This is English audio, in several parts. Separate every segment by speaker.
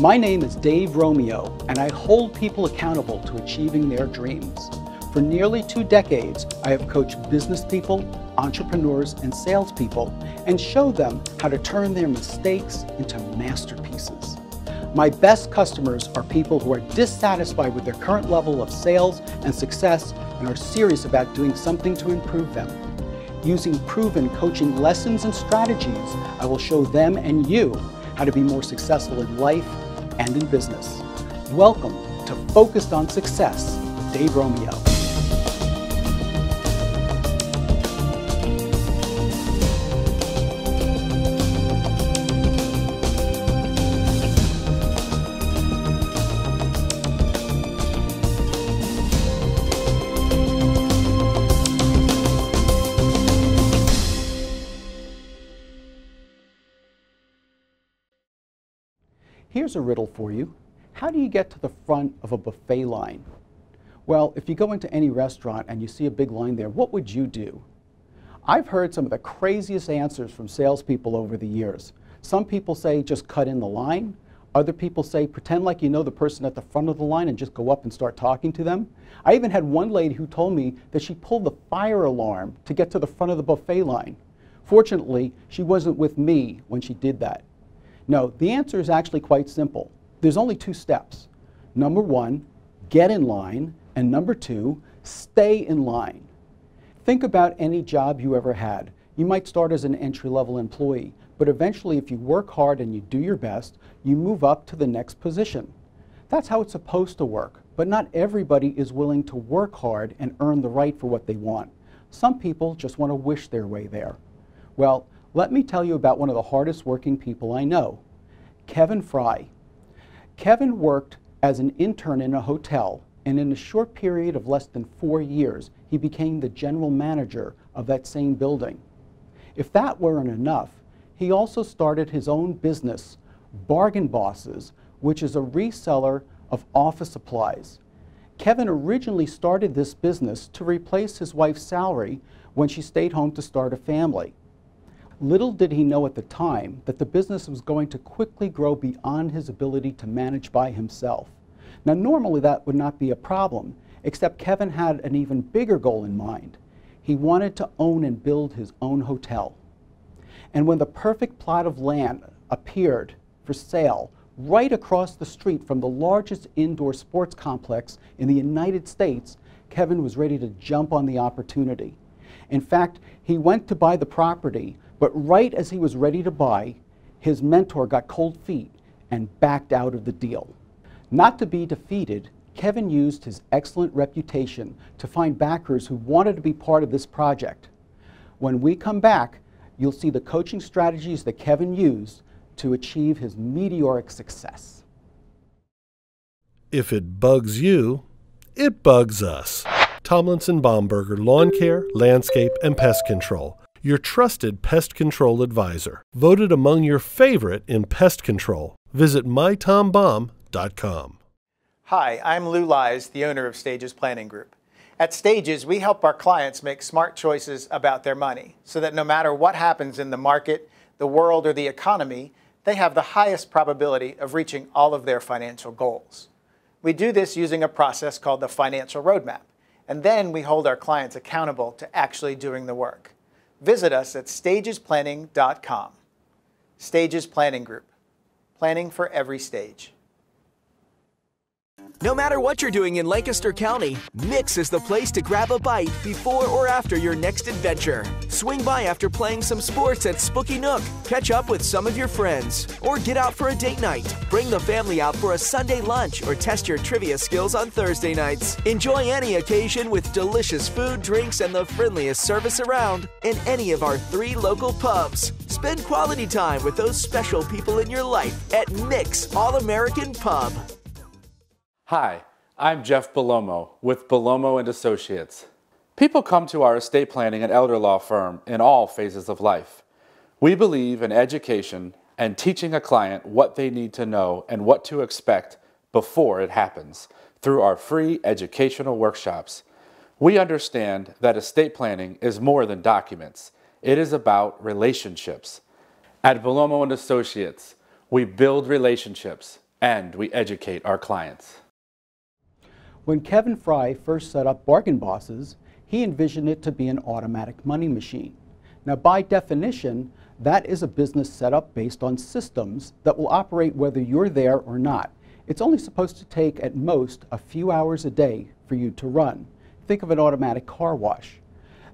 Speaker 1: My name is Dave Romeo, and I hold people accountable to achieving their dreams. For nearly 2 decades, I have coached business people, entrepreneurs, and salespeople, and showed them how to turn their mistakes into masterpieces. My best customers are people who are dissatisfied with their current level of sales and success and are serious about doing something to improve them. Using proven coaching lessons and strategies, I will show them and you how to be more successful in life and in business. Welcome to Focused on Success with Dave Romeo. Here's a riddle for you. How do you get to the front of a buffet line? Well, if you go into any restaurant and you see a big line there, what would you do? I've heard some of the craziest answers from salespeople over the years. Some people say just cut in the line. Other people say pretend like you know the person at the front of the line and just go up and start talking to them. I even had one lady who told me that she pulled the fire alarm to get to the front of the buffet line. Fortunately, she wasn't with me when she did that. No, the answer is actually quite simple. There's only 2 steps. Number 1, get in line, and number 2, stay in line. Think about any job you ever had. You might start as an entry-level employee, but eventually if you work hard and you do your best, you move up to the next position. That's how it's supposed to work, but not everybody is willing to work hard and earn the right for what they want. Some people just want to wish their way there. Well, let me tell you about one of the hardest working people I know, Kevin Fry. Kevin worked as an intern in a hotel, and in a short period of less than 4 years, he became the general manager of that same building. If that weren't enough, he also started his own business, Bargain Bosses, which is a reseller of office supplies. Kevin originally started this business to replace his wife's salary when she stayed home to start a family. Little did he know at the time that the business was going to quickly grow beyond his ability to manage by himself. Now, normally that would not be a problem, except Kevin had an even bigger goal in mind. He wanted to own and build his own hotel. And when the perfect plot of land appeared for sale right across the street from the largest indoor sports complex in the United States, Kevin was ready to jump on the opportunity. In fact, he went to buy the property, but right as he was ready to buy, his mentor got cold feet and backed out of the deal. Not to be defeated, Kevin used his excellent reputation to find backers who wanted to be part of this project. When we come back, you'll see the coaching strategies that Kevin used to achieve his meteoric success.
Speaker 2: If it bugs you, it bugs us. Tomlinson Baumberger Lawn Care, Landscape, and Pest Control. Your trusted pest control advisor. Voted among your favorite in pest control. Visit mytombaum.com.
Speaker 3: Hi, I'm Lou Lies, the owner of Stages Planning Group. At Stages, we help our clients make smart choices about their money so that no matter what happens in the market, the world, or the economy, they have the highest probability of reaching all of their financial goals. We do this using a process called the Financial Roadmap, and then we hold our clients accountable to actually doing the work. Visit us at stagesplanning.com. Stages Planning Group. Planning for every stage.
Speaker 4: No matter what you're doing in Lancaster County, Mix is the place to grab a bite before or after your next adventure. Swing by after playing some sports at Spooky Nook, catch up with some of your friends, or get out for a date night. Bring the family out for a Sunday lunch or test your trivia skills on Thursday nights. Enjoy any occasion with delicious food, drinks, and the friendliest service around in any of our 3 local pubs. Spend quality time with those special people in your life at Mix All-American Pub.
Speaker 5: Hi, I'm Jeff Belomo with Belomo & Associates. People come to our estate planning and elder law firm in all phases of life. We believe in education and teaching a client what they need to know and what to expect before it happens through our free educational workshops. We understand that estate planning is more than documents. It is about relationships. At Belomo & Associates, we build relationships and we educate our clients.
Speaker 1: When Kevin Fry first set up Bargain Bosses, he envisioned it to be an automatic money machine. Now, by definition, that is a business setup based on systems that will operate whether you're there or not. It's only supposed to take at most a few hours a day for you to run. Think of an automatic car wash.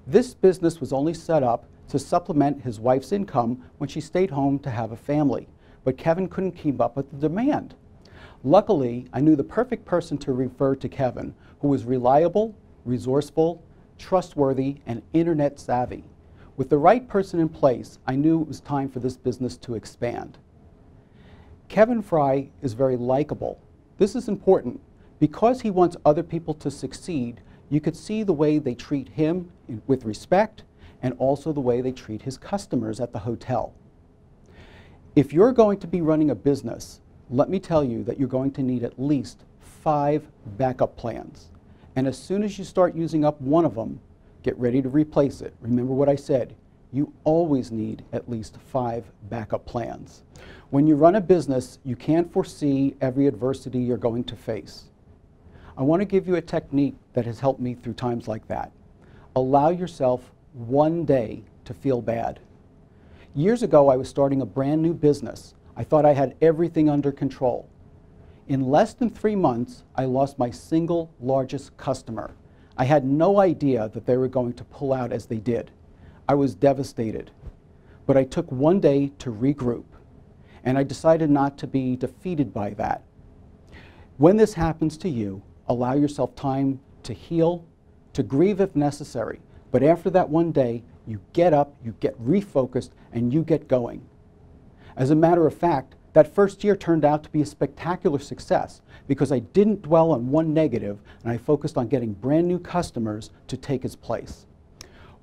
Speaker 1: This business was only set up to supplement his wife's income when she stayed home to have a family, but Kevin couldn't keep up with the demand. Luckily, I knew the perfect person to refer to Kevin, who was reliable, resourceful, trustworthy, and internet savvy. With the right person in place, I knew it was time for this business to expand. Kevin Fry is very likable. This is important. Because he wants other people to succeed, you could see the way they treat him with respect and also the way they treat his customers at the hotel. If you're going to be running a business, let me tell you that you're going to need at least 5 backup plans. And as soon as you start using up one of them, get ready to replace it. Remember what I said, you always need at least 5 backup plans. When you run a business, you can't foresee every adversity you're going to face. I want to give you a technique that has helped me through times like that. Allow yourself one day to feel bad. Years ago, I was starting a brand new business. I thought I had everything under control. In less than 3 months, I lost my single largest customer. I had no idea that they were going to pull out as they did. I was devastated. But I took one day to regroup, and I decided not to be defeated by that. When this happens to you, allow yourself time to heal, to grieve if necessary. But after that one day, you get up, you get refocused, and you get going. As a matter of fact, that first year turned out to be a spectacular success because I didn't dwell on one negative and I focused on getting brand new customers to take its place.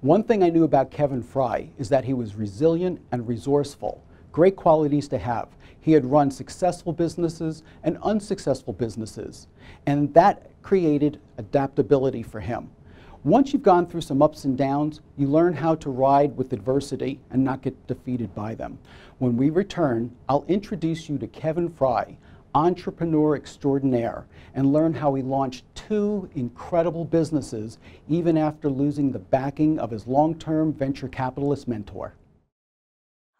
Speaker 1: One thing I knew about Kevin Fry is that he was resilient and resourceful, great qualities to have. He had run successful businesses and unsuccessful businesses, and that created adaptability for him. Once you've gone through some ups and downs, you learn how to ride with adversity and not get defeated by them. When we return, I'll introduce you to Kevin Fry, entrepreneur extraordinaire, and learn how he launched 2 incredible businesses even after losing the backing of his long-term venture capitalist mentor.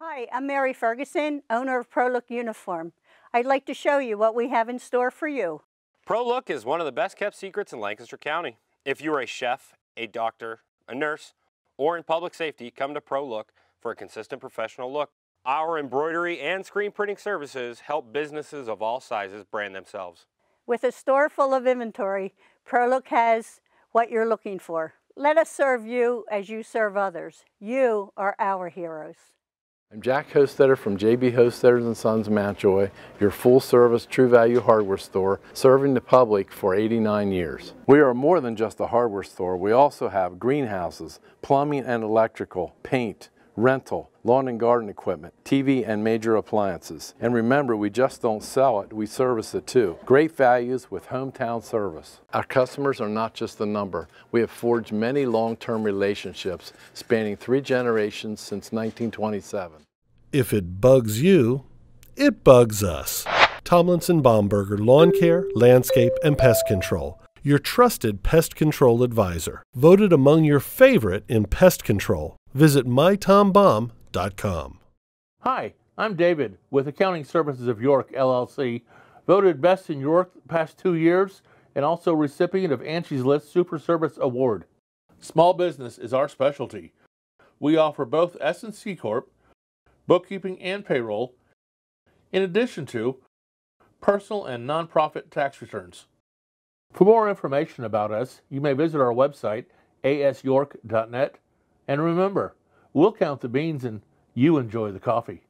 Speaker 6: Hi, I'm Mary Ferguson, owner of ProLook Uniform. I'd like to show you what we have in store for you.
Speaker 7: ProLook is one of the best kept secrets in Lancaster County. If you're a chef, a doctor, a nurse, or in public safety, come to ProLook for a consistent professional look. Our embroidery and screen printing services help businesses of all sizes brand themselves.
Speaker 6: With a store full of inventory, ProLook has what you're looking for. Let us serve you as you serve others. You are our heroes.
Speaker 8: I'm Jack Hostetter from JB Hostetters & Sons Mountjoy, your full-service True Value hardware store, serving the public for 89 years. We are more than just a hardware store. We also have greenhouses, plumbing and electrical, paint, rental, lawn and garden equipment, TV and major appliances. And remember, we just don't sell it, we service it too. Great values with hometown service. Our customers are not just a number. We have forged many long-term relationships spanning 3 generations since 1927.
Speaker 2: If it bugs you, it bugs us. Tomlinson Baumberger Lawn Care, Landscape, and Pest Control. Your trusted pest control advisor. Voted among your favorite in pest control. Visit mytombaum.com.
Speaker 9: Hi, I'm David with Accounting Services of York, LLC, voted Best in York the past 2 years and also recipient of Angie's List Super Service Award. Small business is our specialty. We offer both S&C Corp, bookkeeping and payroll, in addition to personal and nonprofit tax returns. For more information about us, you may visit our website, asyork.net. And remember, we'll count the beans and you enjoy the coffee.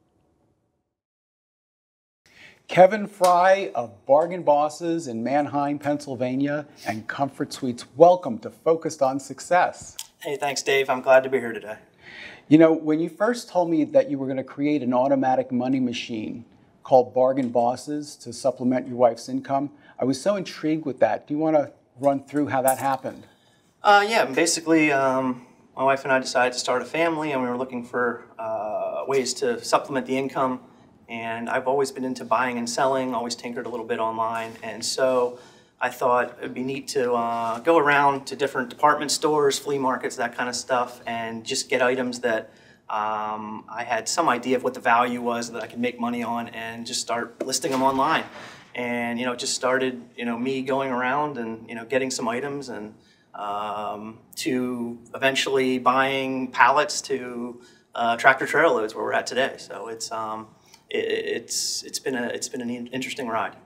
Speaker 1: Kevin Fry of Bargain Bosses in Manheim, Pennsylvania, and Comfort Suites. Welcome to Focused on Success.
Speaker 10: Hey, thanks, Dave. I'm glad to be here today.
Speaker 1: You know, when you first told me that you were going to create an automatic money machine called Bargain Bosses to supplement your wife's income, I was so intrigued with that. Do you want to run through how that happened?
Speaker 10: Yeah, basically, my wife and I decided to start a family, and we were looking for ways to supplement the income. and I've always been into buying and selling, always tinkered a little bit online, and so I thought it'd be neat to go around to different department stores, flea markets, that kind of stuff, and just get items that I had some idea of what the value was that I could make money on, and just start listing them online. And it just started me going around and getting some items, and to eventually buying pallets to tractor trailer loads where we're at today. So it's been an interesting ride.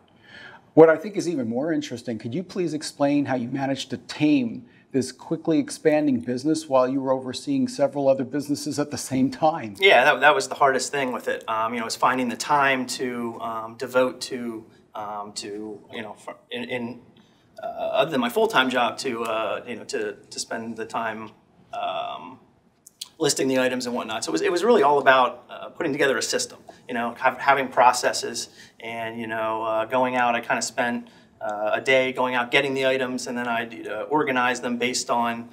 Speaker 1: What I think is even more interesting, could you please explain how you managed to tame this quickly expanding business while you were overseeing several other businesses at the same time?
Speaker 10: Yeah, that was the hardest thing with it. Was finding the time to devote to other than my full-time job, to spend the time listing the items and whatnot. So it was really all about putting together a system, having processes, and going out. I kind of spent a day going out getting the items, and then I'd organize them based on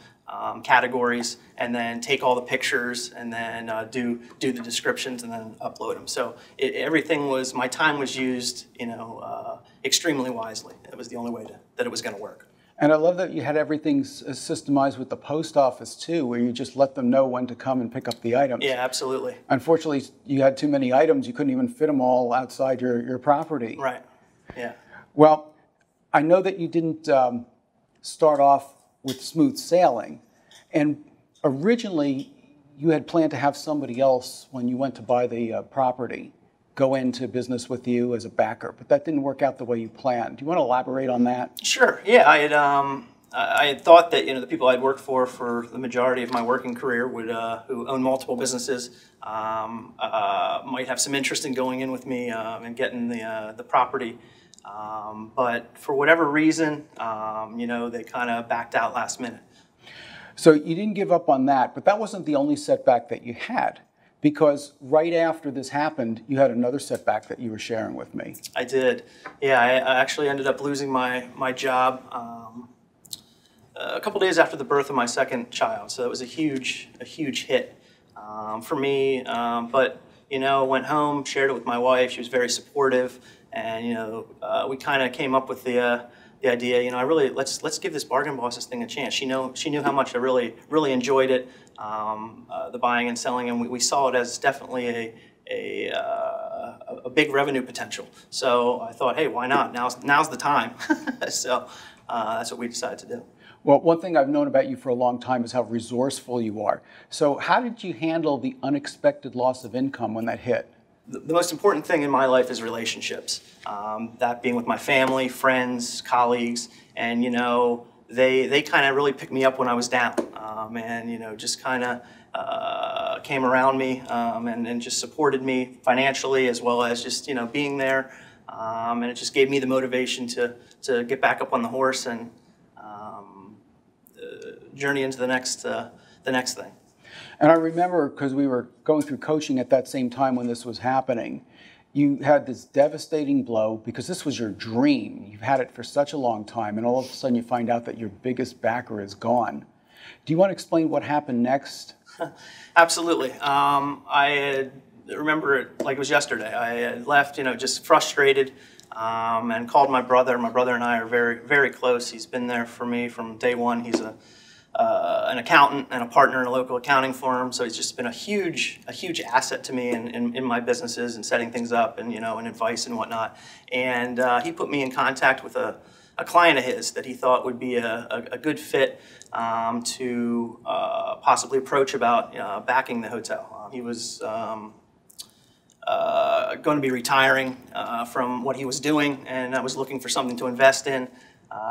Speaker 10: categories, and then take all the pictures, and then do the descriptions, and then upload them. So my time was used extremely wisely. It was the only way that it was going to work.
Speaker 1: And I love that you had everything systemized with the post office too, where you just let them know when to come and pick up the items.
Speaker 10: Yeah, absolutely.
Speaker 1: Unfortunately, you had too many items. You couldn't even fit them all outside your property.
Speaker 10: Right, yeah.
Speaker 1: Well, I know that you didn't start off with smooth sailing. And originally, you had planned to have somebody else, when you went to buy the property, go into business with you as a backer, but that didn't work out the way you planned. Do you want to elaborate on that?
Speaker 10: Sure. Yeah, I had thought that the people I'd worked for the majority of my working career would who own multiple businesses might have some interest in going in with me and getting the property, but for whatever reason, they kind of backed out last minute.
Speaker 1: So you didn't give up on that, but that wasn't the only setback that you had. Because right after this happened, you had another setback that you were sharing with me.
Speaker 10: I did. Yeah, I actually ended up losing my job a couple days after the birth of my second child. So that was a huge hit for me. But went home, shared it with my wife. She was very supportive, and we kind of came up with the idea. Let's give this Bargain Bosses thing a chance. She knew how much I really enjoyed it. The buying and selling, and we saw it as definitely a big revenue potential. So I thought, hey, why not? Now's the time. So that's what we decided to do.
Speaker 1: Well, one thing I've known about you for a long time is how resourceful you are. So how did you handle the unexpected loss of income when that hit?
Speaker 10: The most important thing in my life is relationships. That being with my family, friends, colleagues, and they kind of really picked me up when I was down, and just kind of came around me and just supported me financially, as well as just being there, and it just gave me the motivation to get back up on the horse and journey into the next thing.
Speaker 1: And I remember, because we were going through coaching at that same time when this was happening, you had this devastating blow because this was your dream. You've had it for such a long time, and all of a sudden you find out that your biggest backer is gone. Do you want to explain what happened next?
Speaker 10: Absolutely. I remember it like it was yesterday. I had left, just frustrated, and called my brother. My brother and I are very, very close. He's been there for me from day one. He's an accountant and a partner in a local accounting firm, so he's just been a huge asset to me in my businesses and setting things up, and and advice and whatnot. And he put me in contact with a client of his that he thought would be a good fit to possibly approach about backing the hotel. He was going to be retiring from what he was doing, and I was looking for something to invest in.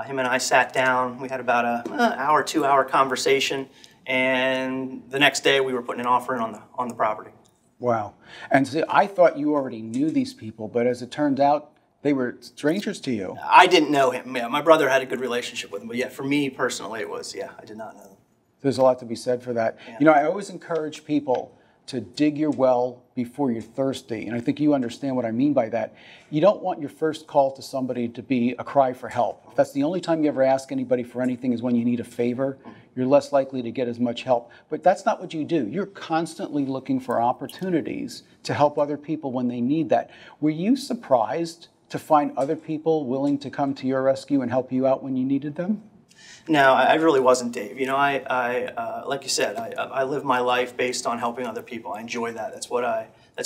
Speaker 10: Him and I sat down. We had about an hour, 2-hour conversation, and the next day we were putting an offer in on the property.
Speaker 1: Wow. And see, I thought you already knew these people, but as it turned out, they were strangers to you.
Speaker 10: I didn't know him. Yeah, my brother had a good relationship with him, but yeah, for me personally, it was, I did not know him.
Speaker 1: There's a lot to be said for that. Yeah. I always encourage people to dig your well before you're thirsty. And I think you understand what I mean by that. You don't want your first call to somebody to be a cry for help. If that's the only time you ever ask anybody for anything is when you need a favor, you're less likely to get as much help. But that's not what you do. You're constantly looking for opportunities to help other people when they need that. Were you surprised to find other people willing to come to your rescue and help you out when you needed them?
Speaker 10: No, I really wasn't, Dave. You know, like you said, I live my life based on helping other people. I enjoy that. That's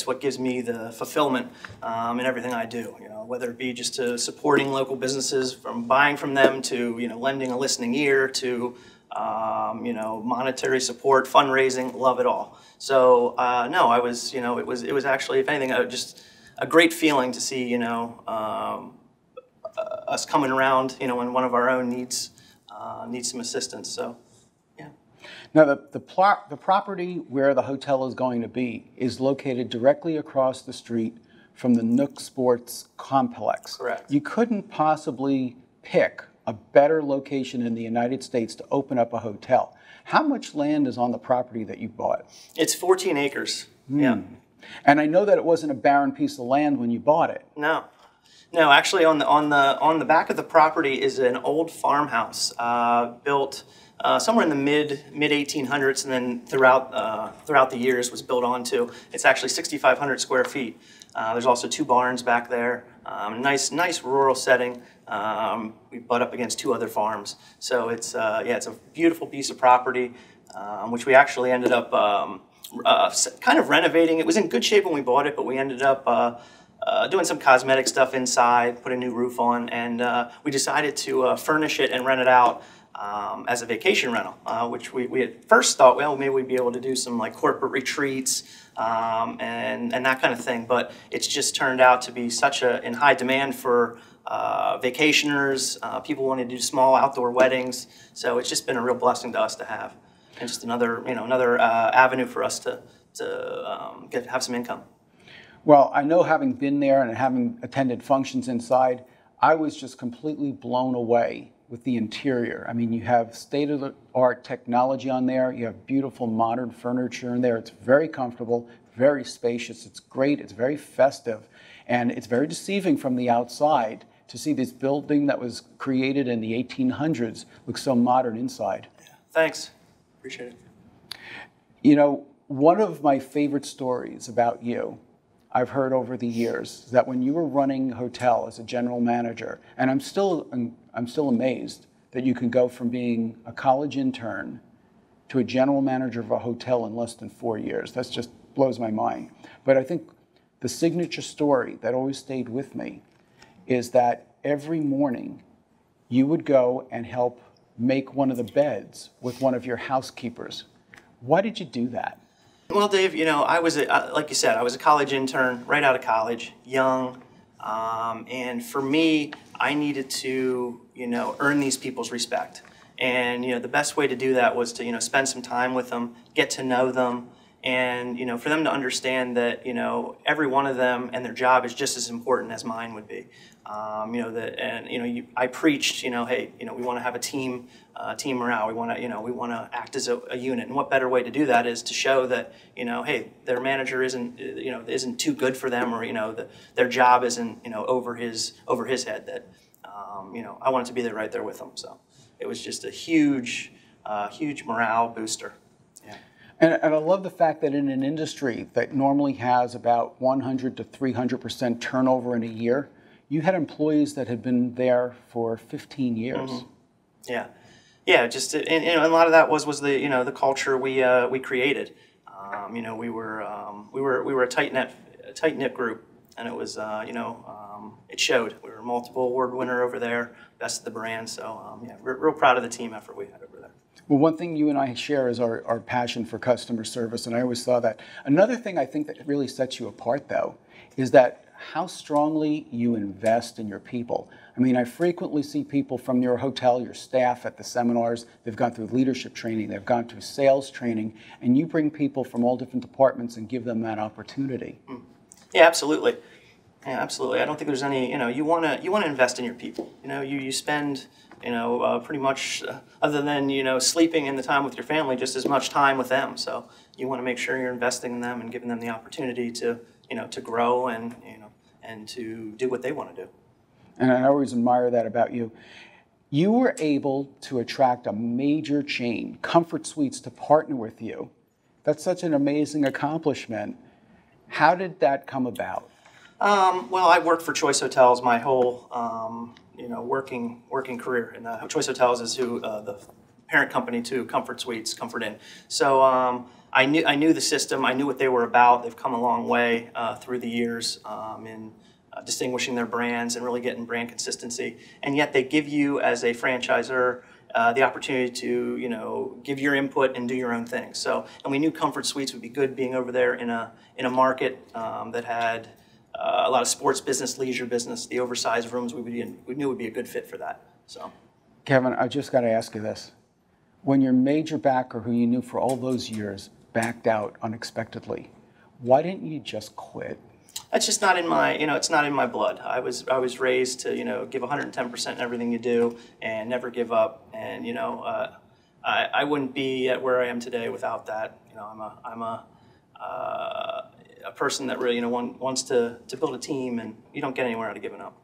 Speaker 10: what gives me the fulfillment in everything I do. You know, whether it be just to supporting local businesses, from buying from them to lending a listening ear to monetary support, fundraising, love it all. So no, I was it was actually, if anything, just a great feeling to see us coming around when one of our own needs some assistance. So, yeah.
Speaker 1: Now, the property where the hotel is going to be is located directly across the street from the Nook Sports Complex.
Speaker 10: Correct.
Speaker 1: You couldn't possibly pick a better location in the United States to open up a hotel. How much land is on the property that you bought?
Speaker 10: It's 14 acres. Yeah.
Speaker 1: And I know that it wasn't a barren piece of land when you bought it.
Speaker 10: No. No, actually, on the back of the property is an old farmhouse built somewhere in the mid 1800s, and then throughout the years was built onto. It's actually 6,500 square feet. There's also 2 barns back there. Nice rural setting. We butt up against 2 other farms, so it's it's a beautiful piece of property, which we actually ended up kind of renovating. It was in good shape when we bought it, but we ended up doing some cosmetic stuff inside, put a new roof on, and we decided to furnish it and rent it out as a vacation rental, which we at first thought, well, maybe we'd be able to do some like corporate retreats and that kind of thing, but it's just turned out to be such in high demand for vacationers, people wanting to do small outdoor weddings, so it's just been a real blessing to us to have, and just another avenue for us to have some income.
Speaker 1: Well, I know, having been there and having attended functions inside, I was just completely blown away with the interior. I mean, you have state-of-the-art technology on there. You have beautiful modern furniture in there. It's very comfortable, very spacious. It's great. It's very festive. And it's very deceiving from the outside to see this building that was created in the 1800s look so modern inside.
Speaker 10: Thanks. Appreciate it.
Speaker 1: You know, one of my favorite stories about you I've heard over the years that when you were running a hotel as a general manager, and I'm still amazed that you can go from being a college intern to a general manager of a hotel in less than 4 years. That just blows my mind. But I think the signature story that always stayed with me is that every morning you would go and help make one of the beds with one of your housekeepers. Why did you do that?
Speaker 10: Well, Dave, I was, like you said, I was a college intern, right out of college, young, and for me, I needed to, earn these people's respect. And, the best way to do that was to, spend some time with them, get to know them, and, for them to understand that, every one of them and their job is just as important as mine would be. I preached, hey, we want to have a team morale. We want to act as a unit. And what better way to do that is to show that, hey, their manager isn't too good for them, or their job isn't over his head. That I wanted to be there right there with them. So it was just a huge morale booster. Yeah.
Speaker 1: And I love the fact that in an industry that normally has about 100 to 300% turnover in a year, you had employees that had been there for 15 years.
Speaker 10: Mm-hmm. Yeah, yeah. Just and a lot of that was the the culture we created. We were a tight knit group, and it was it showed. We were a multiple award winner over there, best of the brand. So yeah, real proud of the team effort we had over there.
Speaker 1: Well, one thing you and I share is our passion for customer service, and I always saw that. Another thing I think that really sets you apart, though, is that how strongly you invest in your people. I mean, I frequently see people from your hotel, your staff at the seminars. They've gone through leadership training, they've gone through sales training, and you bring people from all different departments and give them that opportunity.
Speaker 10: Yeah, absolutely. Yeah, absolutely. I don't think there's any, you want to invest in your people. You spend pretty much other than, sleeping in the time with your family, just as much time with them. So you want to make sure you're investing in them and giving them the opportunity to, to grow and, and to do what they want to do.
Speaker 1: And I always admire that about you. You were able to attract a major chain, Comfort Suites, to partner with you. That's such an amazing accomplishment. How did that come about?
Speaker 10: Well, I worked for Choice Hotels my whole, working career. And Choice Hotels is who the parent company to Comfort Suites, Comfort Inn. So I knew the system. I knew what they were about. They've come a long way through the years in distinguishing their brands and really getting brand consistency. And yet they give you, as a franchisor, the opportunity to, give your input and do your own thing. So, and we knew Comfort Suites would be good being over there in a market that had a lot of sports business, leisure business. The oversized rooms we knew would be a good fit for that. So,
Speaker 1: Kevin, I just got to ask you this: when your major backer, who you knew for all those years, backed out unexpectedly, why didn't you just quit?
Speaker 10: That's just not in my, it's not in my blood. I was raised to, give 110% in everything you do and never give up. And, I wouldn't be at where I am today without that. I'm a person that really, wants to build a team, and you don't get anywhere out of giving up.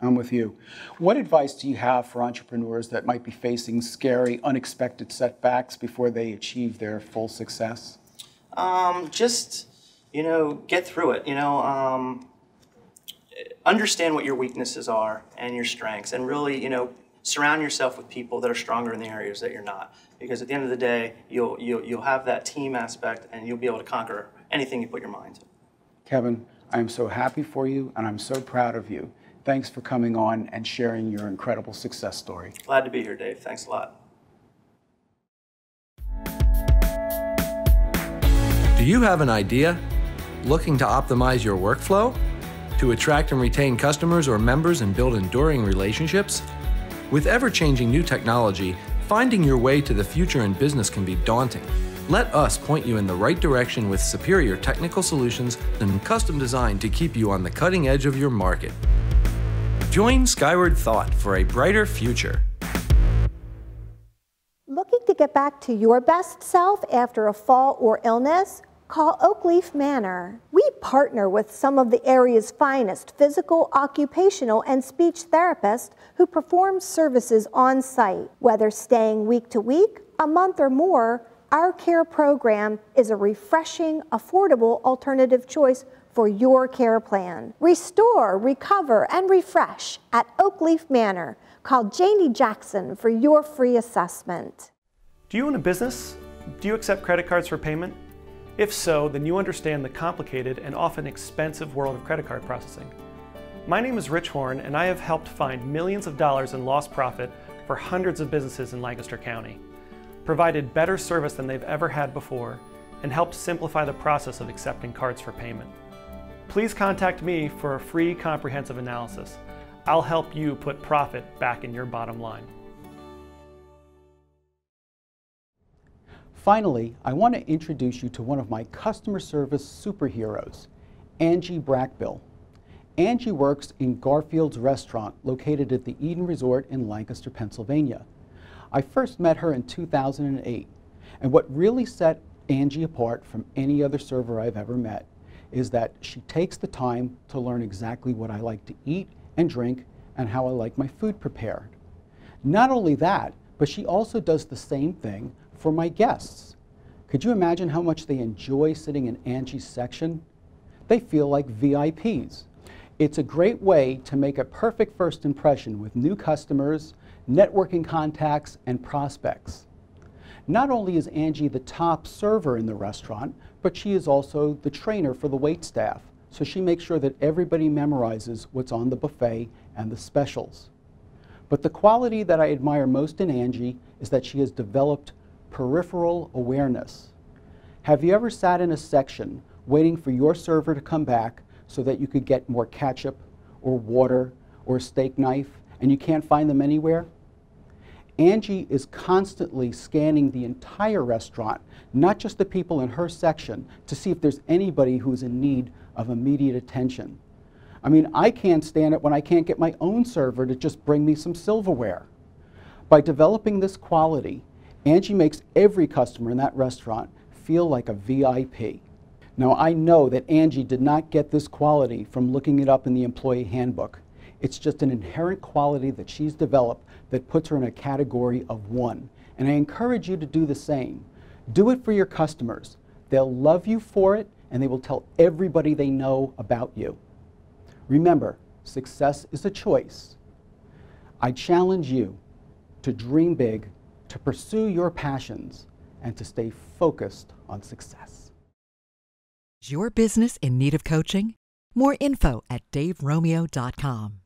Speaker 1: I'm with you. What advice do you have for entrepreneurs that might be facing scary, unexpected setbacks before they achieve their full success?
Speaker 10: Just, get through it. Understand what your weaknesses are and your strengths, and really, surround yourself with people that are stronger in the areas that you're not. Because at the end of the day, you'll have that team aspect, and you'll be able to conquer anything you put your mind to.
Speaker 1: Kevin, I'm so happy for you, and I'm so proud of you. Thanks for coming on and sharing your incredible success story.
Speaker 10: Glad to be here, Dave. Thanks a lot.
Speaker 11: Do you have an idea? Looking to optimize your workflow? To attract and retain customers or members and build enduring relationships? With ever-changing new technology, finding your way to the future in business can be daunting. Let us point you in the right direction with superior technical solutions and custom designed to keep you on the cutting edge of your market. Join Skyward Thought for a brighter future.
Speaker 12: Looking to get back to your best self after a fall or illness? Call Oakleaf Manor. We partner with some of the area's finest physical, occupational, and speech therapists who perform services on site. Whether staying week to week, a month, or more, our care program is a refreshing, affordable alternative choice for your care plan. Restore, recover, and refresh at Oakleaf Manor. Call Janie Jackson for your free assessment.
Speaker 13: Do you own a business? Do you accept credit cards for payment? If so, then you understand the complicated and often expensive world of credit card processing. My name is Rich Horn, and I have helped find millions of dollars in lost profit for hundreds of businesses in Lancaster County, provided better service than they've ever had before, and helped simplify the process of accepting cards for payment. Please contact me for a free comprehensive analysis. I'll help you put profit back in your bottom line.
Speaker 1: Finally, I want to introduce you to one of my customer service superheroes, Angie Brackbill. Angie works in Garfield's Restaurant, located at the Eden Resort in Lancaster, Pennsylvania. I first met her in 2008, and what really set Angie apart from any other server I've ever met is that she takes the time to learn exactly what I like to eat and drink and how I like my food prepared. Not only that, but she also does the same thing for my guests. Could you imagine how much they enjoy sitting in Angie's section? They feel like VIPs. It's a great way to make a perfect first impression with new customers, networking contacts, and prospects. Not only is Angie the top server in the restaurant, but she is also the trainer for the wait staff, so she makes sure that everybody memorizes what's on the buffet and the specials. But the quality that I admire most in Angie is that she has developed peripheral awareness. Have you ever sat in a section waiting for your server to come back so that you could get more ketchup or water or a steak knife and you can't find them anywhere? Angie is constantly scanning the entire restaurant, not just the people in her section, to see if there's anybody who's in need of immediate attention. I mean, I can't stand it when I can't get my own server to just bring me some silverware. By developing this quality, Angie makes every customer in that restaurant feel like a VIP. Now, I know that Angie did not get this quality from looking it up in the employee handbook. It's just an inherent quality that she's developed that puts her in a category of 1. And I encourage you to do the same. Do it for your customers. They'll love you for it, and they will tell everybody they know about you. Remember, success is a choice. I challenge you to dream big, to pursue your passions, and to stay focused on success.
Speaker 14: Is your business in need of coaching? More info at daveromeo.com.